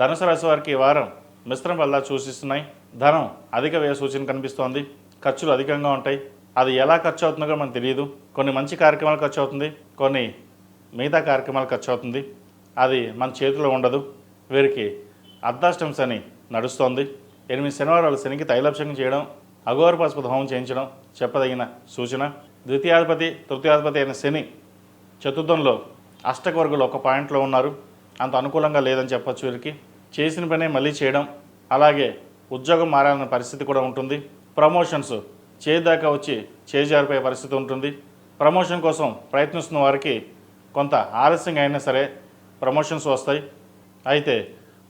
ధనుసు రాశి వారికి ఈ వారం మిశ్రమ ఫలితాలు సూచిస్తున్నాయి. ధనం అధిక వ్యయ సూచన కనిపిస్తోంది. ఖర్చులు అధికంగా ఉంటాయి. అది ఎలా ఖర్చు అవుతుందో కూడా మనకు తెలియదు. కొన్ని మంచి కార్యక్రమాలు ఖర్చు అవుతుంది, కొన్ని మిగతా కార్యక్రమాలు ఖర్చు అవుతుంది. అది మన చేతిలో ఉండదు. వీరికి అర్ధాష్టమ శని నడుస్తోంది. 8 శనివారాలు శనికి తైలాభిషేకం చేయడం, అఘోర పశుపతి హోమం చేయించడం చెప్పదగిన సూచన. ద్వితీయాధిపతి తృతీయాధిపతి అయిన శని చతుర్థంలో అష్టక వర్గులు ఒక పాయింట్లో ఉన్నారు. అంత అనుకూలంగా లేదని చెప్పొచ్చు. వీరికి చేసిన పనే మళ్ళీ చేయడం, అలాగే ఉద్యోగం మారాలన్న పరిస్థితి కూడా ఉంటుంది. ప్రమోషన్స్ చేదాకా వచ్చి చేజారిపోయే పరిస్థితి ఉంటుంది. ప్రమోషన్ కోసం ప్రయత్నిస్తున్న వారికి కొంత ఆలస్యంగా అయినా సరే ప్రమోషన్స్ వస్తాయి. అయితే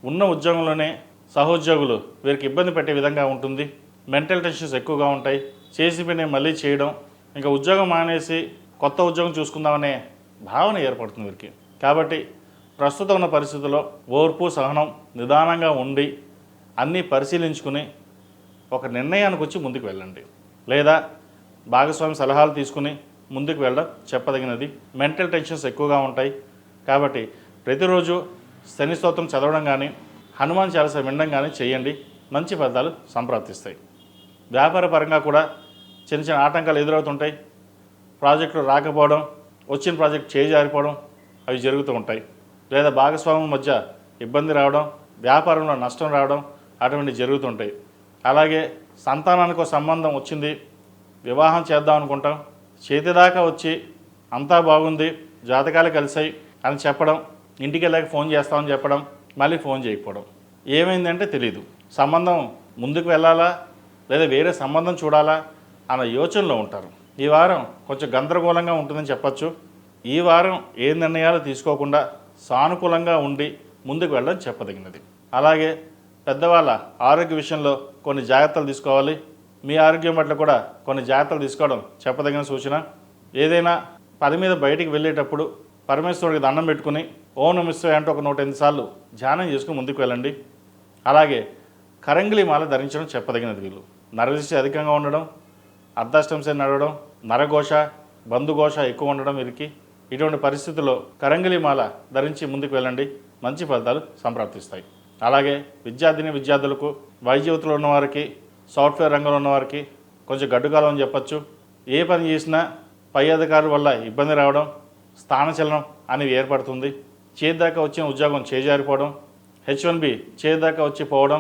ఉన్న ఉద్యోగంలోనే సహోద్యోగులు వీరికి ఇబ్బంది పెట్టే విధంగా ఉంటుంది. మెంటల్ టెన్షన్స్ ఎక్కువగా ఉంటాయి. చేసి పనే మళ్ళీ చేయడం, ఇంకా ఉద్యోగం మానేసి కొత్త ఉద్యోగం చూసుకుందామనే భావన ఏర్పడుతుంది వీరికి. కాబట్టి ప్రస్తుతం ఉన్న పరిస్థితుల్లో ఓర్పు సహనం నిదానంగా ఉండి అన్నీ పరిశీలించుకుని ఒక నిర్ణయానికి వచ్చి ముందుకు వెళ్ళండి. లేదా భాగస్వామి సలహాలు తీసుకుని ముందుకు వెళ్ళడం చెప్పదగినది. మెంటల్ టెన్షన్స్ ఎక్కువగా ఉంటాయి. కాబట్టి ప్రతిరోజు శని స్తోత్రం చదవడం కానీ హనుమాన్ చాలీసా వినడం కానీ చేయండి. మంచి ఫలితాలు సంప్రాప్తిస్తాయి. వ్యాపార పరంగా కూడా చిన్న చిన్న ఆటంకాలు ఎదురవుతుంటాయి. ప్రాజెక్టులు రాకపోవడం, వచ్చిన ప్రాజెక్ట్ చేజారిపోవడం అవి జరుగుతూ ఉంటాయి. లేదా భాగస్వామ్యం మధ్య ఇబ్బంది రావడం, వ్యాపారంలో నష్టం రావడం అటువంటివి జరుగుతుంటాయి. అలాగే సంతానానికి ఒక సంబంధం వచ్చింది, వివాహం చేద్దాం అనుకుంటాం, చేతిదాకా వచ్చి అంతా బాగుంది, జాతకాలు కలిసాయి అని చెప్పడం, ఇంటికి వెళ్ళాక ఫోన్ చేస్తామని చెప్పడం, మళ్ళీ ఫోన్ చేయకపోవడం. ఏమైందంటే తెలీదు. సంబంధం ముందుకు వెళ్ళాలా లేదా వేరే సంబంధం చూడాలా అన్న యోచనలో ఉంటారు. ఈ వారం కొంచెం గందరగోళంగా ఉంటుందని చెప్పచ్చు. ఈ వారం ఏ నిర్ణయాలు తీసుకోకుండా సానుకూలంగా ఉండి ముందుకు వెళ్ళడం చెప్పదగినది. అలాగే పెద్దవాళ్ళ ఆరోగ్య విషయంలో కొన్ని జాగ్రత్తలు తీసుకోవాలి. మీ ఆరోగ్యం పట్ల కూడా కొన్ని జాగ్రత్తలు తీసుకోవడం చెప్పదగిన సూచన. ఏదైనా పని మీద బయటికి వెళ్ళేటప్పుడు పరమేశ్వరుడికి దండం పెట్టుకుని ఓం నమః శివాయ అంటూ ఒక 108 సార్లు ధ్యానం చేసుకుని ముందుకు వెళ్ళండి. అలాగే కరంగిలి మాల ధరించడం చెప్పదగినది. వీళ్ళు నరదృష్టి అధికంగా ఉండడం, అర్ధాష్టమ శని నడవడం, నరఘోష బంధుఘోష ఎక్కువ ఉండడం వీరికి. ఇటువంటి పరిస్థితుల్లో కరంగిలి మాల ధరించి ముందుకు వెళ్ళండి. మంచి ఫలితాలు సంప్రాప్తిస్తాయి. అలాగే విద్యార్థులకు, వైద్యుతులు ఉన్నవారికి, సాఫ్ట్వేర్ రంగంలో ఉన్నవారికి కొంచెం గడ్డుకాలం అని చెప్పచ్చు. ఏ పని చేసినా పై అధికారుల వల్ల ఇబ్బంది రావడం, స్థానచలనం అనేవి ఏర్పడుతుంది. చేదాకా వచ్చిన ఉద్యోగం చేజారిపోవడం, H1B చేదాకా వచ్చి పోవడం,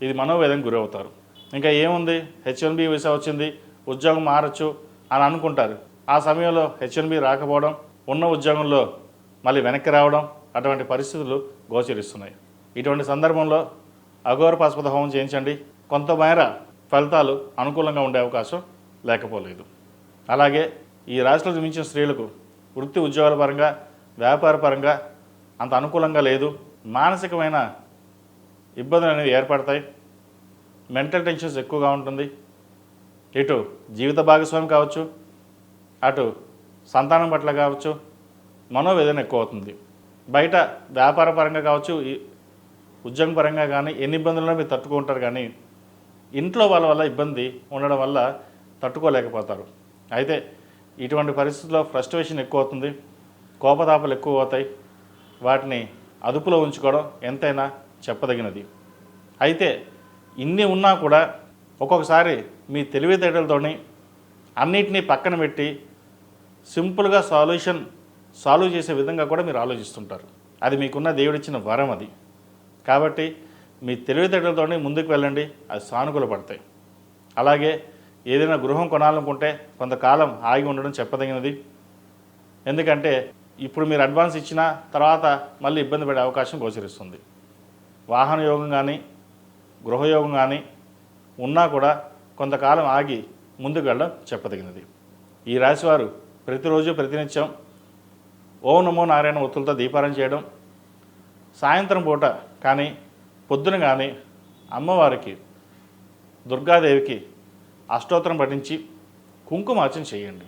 ఇది మనోవేదనకు గురవుతారు. ఇంకా ఏముంది, H1B వీసా వచ్చింది, ఉద్యోగం మారచ్చు అని అనుకుంటారు. ఆ సమయంలో H1B రాకపోవడం, ఉన్న ఉద్యోగంలో మళ్ళీ వెనక్కి రావడం, అటువంటి పరిస్థితులు గోచరిస్తున్నాయి. ఇటువంటి సందర్భంలో అఘోర పశుపతి హోమం చేయించండి. కొంతమేర ఫలితాలు అనుకూలంగా ఉండే అవకాశం లేకపోలేదు. అలాగే ఈ రాశిలో జన్మించిన స్త్రీలకు వృత్తి ఉద్యోగాల పరంగా, వ్యాపార పరంగా అంత అనుకూలంగా లేదు. మానసికమైన ఇబ్బందులు అనేవి ఏర్పడతాయి. మెంటల్ టెన్షన్స్ ఎక్కువగా ఉంటుంది. ఇటు జీవిత భాగస్వామి కావచ్చు, అటు సంతానం పట్ల కావచ్చు, మనోవేదన ఎక్కువ అవుతుంది. బయట వ్యాపార పరంగా కావచ్చు, ఉద్యోగం పరంగా కానీ ఎన్ని ఇబ్బందులను మీరు తట్టుకుంటారు. కానీ ఇంట్లో వాళ్ళ వల్ల ఇబ్బంది ఉండడం వల్ల తట్టుకోలేకపోతారు. అయితే ఇటువంటి పరిస్థితుల్లో ఫ్రస్ట్రేషన్ ఎక్కువ అవుతుంది, కోపతాపాలు ఎక్కువ అవుతాయి. వాటిని అదుపులో ఉంచుకోవడం ఎంతైనా చెప్పదగినది. అయితే ఇన్ని ఉన్నా కూడా ఒక్కొక్కసారి మీ తెలివితేటలతోని అన్నిటినీ పక్కన పెట్టి సింపుల్గా సాల్వ్ చేసే విధంగా కూడా మీరు ఆలోచిస్తుంటారు. అది మీకున్న దేవుడిచ్చిన వరం అది. కాబట్టి మీ తెలివితేటలతోనే ముందుకు వెళ్ళండి, అది సానుకూల పడతాయి. అలాగే ఏదైనా గృహం కొనాలనుకుంటే కొంతకాలం ఆగి ఉండడం చెప్పదగినది. ఎందుకంటే ఇప్పుడు మీరు అడ్వాన్స్ ఇచ్చిన తర్వాత మళ్ళీ ఇబ్బంది పడే అవకాశం గోచరిస్తుంది. వాహన యోగం కానీ గృహయోగం కానీ ఉన్నా కూడా కొంతకాలం ఆగి ముందుకు వెళ్ళడం చెప్పదగినది. ఈ రాశివారు ప్రతిరోజు ప్రతినిత్యం ఓం నమో నారాయణ ఒత్తులతో దీపారాధన చేయడం, సాయంత్రం పూట కానీ పొద్దున కానీ అమ్మవారికి దుర్గాదేవికి అష్టోత్తరం పఠించి కుంకుమార్చన చేయండి.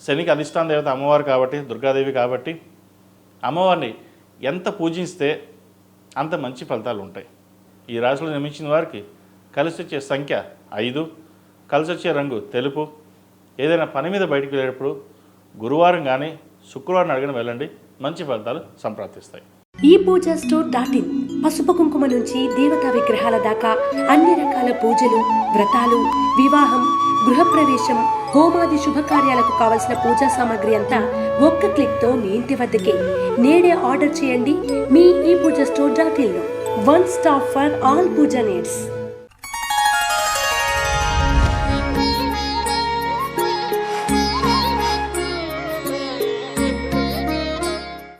శనికి అధిష్టాన దేవత అమ్మవారు కాబట్టి, దుర్గాదేవి కాబట్టి అమ్మవారిని ఎంత పూజిస్తే అంత మంచి ఫలితాలు ఉంటాయి. ఈ రాశిలో జన్మించిన వారికి కలిసి వచ్చే సంఖ్య 5, కలిసి వచ్చే రంగు తెలుపు. ఏదైనా పని మీద బయటికి వెళ్ళేటప్పుడు గురువారం కానీ శుక్రవారం అడిగిన వెళ్ళండి, మంచి ఫలితాలు సంప్రాప్తిస్తాయి. ePoojaStore.in పసుపు కుంకుమ నుంచి దేవతా విగ్రహాల దాకా అన్ని రకాల పూజలు, వ్రతాలు, వివాహం, గృహప్రవేశం, హోమాది శుభకార్యాలకు కావలసిన పూజా సామాగ్రి అంతా ఒక్క క్లిక్తో మీ ఇంటి వద్దకే. నేడే ఆర్డర్ చేయండి మీ ఈ పూజా స్టోర్.in లో. One stop for all puja needs.